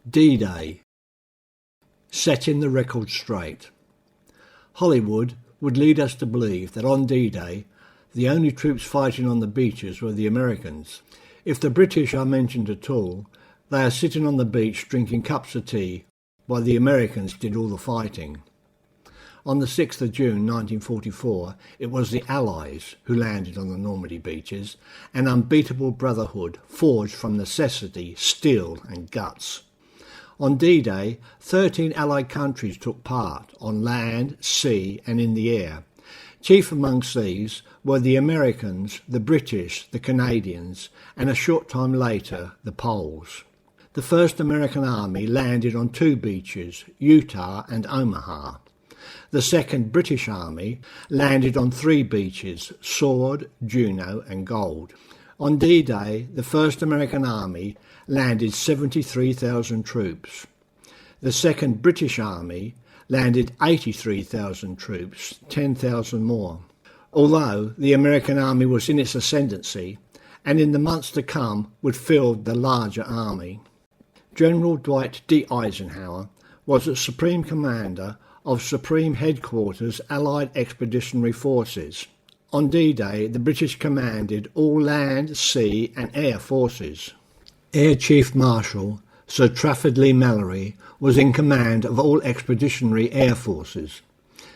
D-Day. Setting the record straight. Hollywood would lead us to believe that on D-Day, the only troops fighting on the beaches were the Americans. If the British are mentioned at all, they are sitting on the beach drinking cups of tea, while the Americans did all the fighting. On the 6th of June 1944, it was the Allies who landed on the Normandy beaches, an unbeatable brotherhood forged from necessity, steel and guts. On D-Day, 13 Allied countries took part, on land, sea and in the air. Chief amongst these were the Americans, the British, the Canadians, and a short time later, the Poles. The 1st American Army landed on 2 beaches, Utah and Omaha. The 2nd British Army landed on 3 beaches, Sword, Juno and Gold. On D-Day, the 1st American Army landed 73,000 troops. The 2nd British Army landed 83,000 troops, 10,000 more. Although the American Army was in its ascendancy, and in the months to come would field the larger army. General Dwight D. Eisenhower was the Supreme Commander of Supreme Headquarters Allied Expeditionary Forces. On D-Day, the British commanded all land, sea and air forces. Air Chief Marshal Sir Trafford Leigh-Mallory was in command of all expeditionary air forces.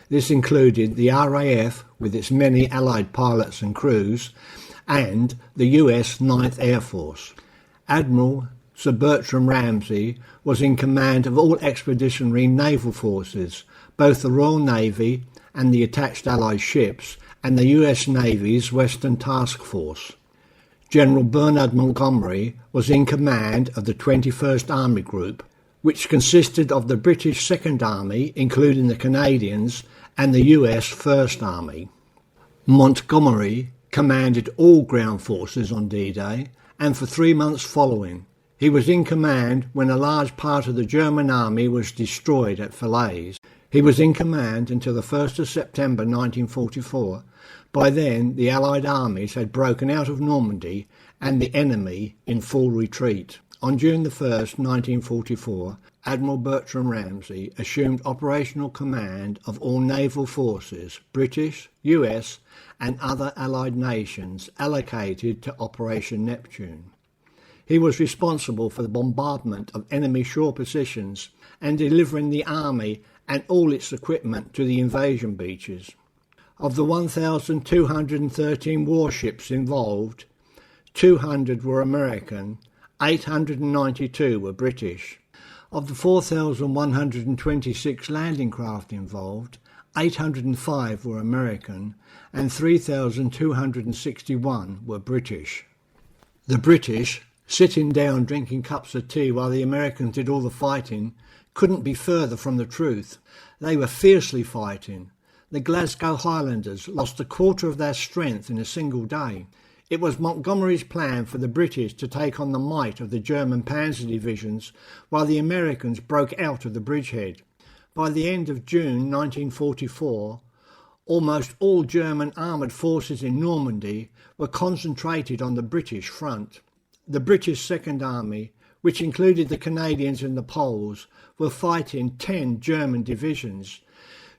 This included the RAF with its many Allied pilots and crews, and the US 9th Air Force. Admiral Sir Bertram Ramsay was in command of all expeditionary naval forces, both the Royal Navy and the attached Allied ships, and the US Navy's Western Task Force. General Bernard Montgomery was in command of the 21st Army Group, which consisted of the British 2nd Army, including the Canadians, and the US 1st Army. Montgomery commanded all ground forces on D-Day, and for 3 months following. He was in command when a large part of the German army was destroyed at Falaise. He was in command until the 1st of September 1944. By then, the Allied armies had broken out of Normandy and the enemy in full retreat. On June 1, 1944, Admiral Bertram Ramsay assumed operational command of all naval forces, British, US and other Allied nations allocated to Operation Neptune. He was responsible for the bombardment of enemy shore positions and delivering the army and all its equipment to the invasion beaches. Of the 1,213 warships involved, 200 were American, 892 were British. Of the 4,126 landing craft involved, 805 were American and 3,261 were British. The British, sitting down drinking cups of tea while the Americans did all the fighting, couldn't be further from the truth. They were fiercely fighting. The Glasgow Highlanders lost a quarter of their strength in a single day. It was Montgomery's plan for the British to take on the might of the German panzer divisions while the Americans broke out of the bridgehead. By the end of June 1944, almost all German armoured forces in Normandy were concentrated on the British front. The British 2nd Army, which included the Canadians and the Poles, were fighting 10 German divisions,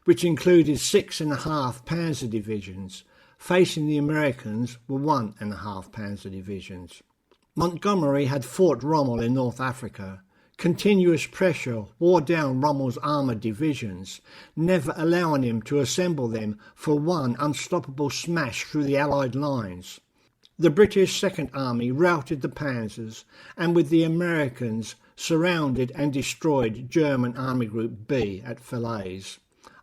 which included 6.5 panzer divisions. Facing the Americans were 1.5 panzer divisions. Montgomery had fought Rommel in North Africa. Continuous pressure wore down Rommel's armoured divisions, never allowing him to assemble them for one unstoppable smash through the Allied lines. The British 2nd Army routed the panzers and with the Americans surrounded and destroyed German Army Group B at Falaise.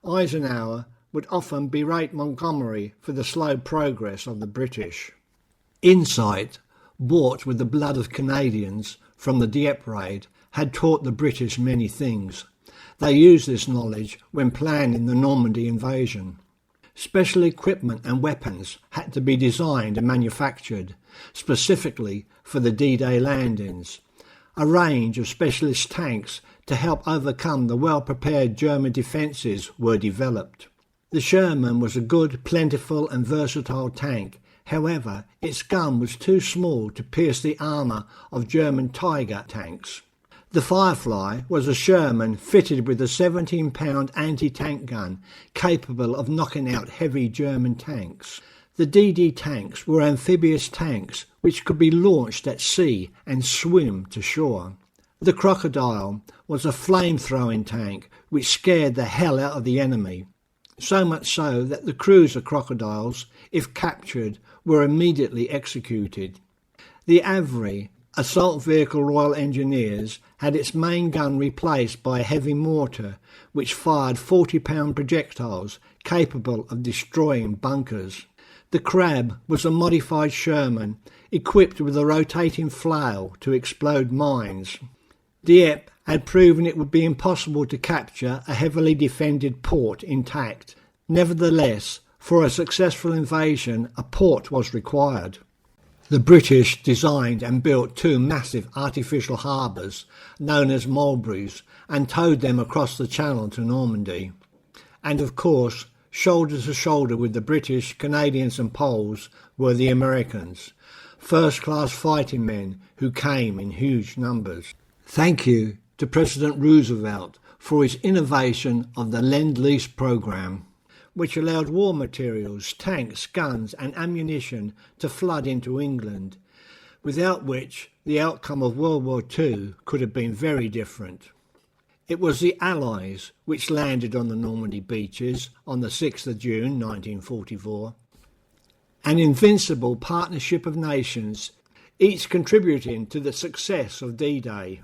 Eisenhower would often berate Montgomery for the slow progress of the British. Insight, bought with the blood of Canadians from the Dieppe raid, had taught the British many things. They used this knowledge when planning the Normandy invasion. Special equipment and weapons had to be designed and manufactured, specifically for the D-Day landings. A range of specialist tanks to help overcome the well-prepared German defences were developed. The Sherman was a good, plentiful and versatile tank. However, its gun was too small to pierce the armour of German Tiger tanks. The Firefly was a Sherman fitted with a 17-pound anti-tank gun capable of knocking out heavy German tanks. The DD tanks were amphibious tanks which could be launched at sea and swim to shore. The Crocodile was a flame-throwing tank which scared the hell out of the enemy, so much so that the cruiser crocodiles, if captured, were immediately executed. The Avery, Assault Vehicle Royal Engineers, had its main gun replaced by a heavy mortar which fired 40-pound projectiles capable of destroying bunkers. The Crab was a modified Sherman equipped with a rotating flail to explode mines. Dieppe had proven it would be impossible to capture a heavily defended port intact. Nevertheless, for a successful invasion, a port was required. The British designed and built two massive artificial harbours, known as mulberries, and towed them across the Channel to Normandy. And of course, shoulder to shoulder with the British, Canadians and Poles were the Americans, first-class fighting men who came in huge numbers. Thank you to President Roosevelt for his innovation of the Lend-Lease program, which allowed war materials, tanks, guns and ammunition to flood into England, without which the outcome of World War II could have been very different. It was the Allies which landed on the Normandy beaches on the 6th of June 1944, an invincible partnership of nations, each contributing to the success of D-Day.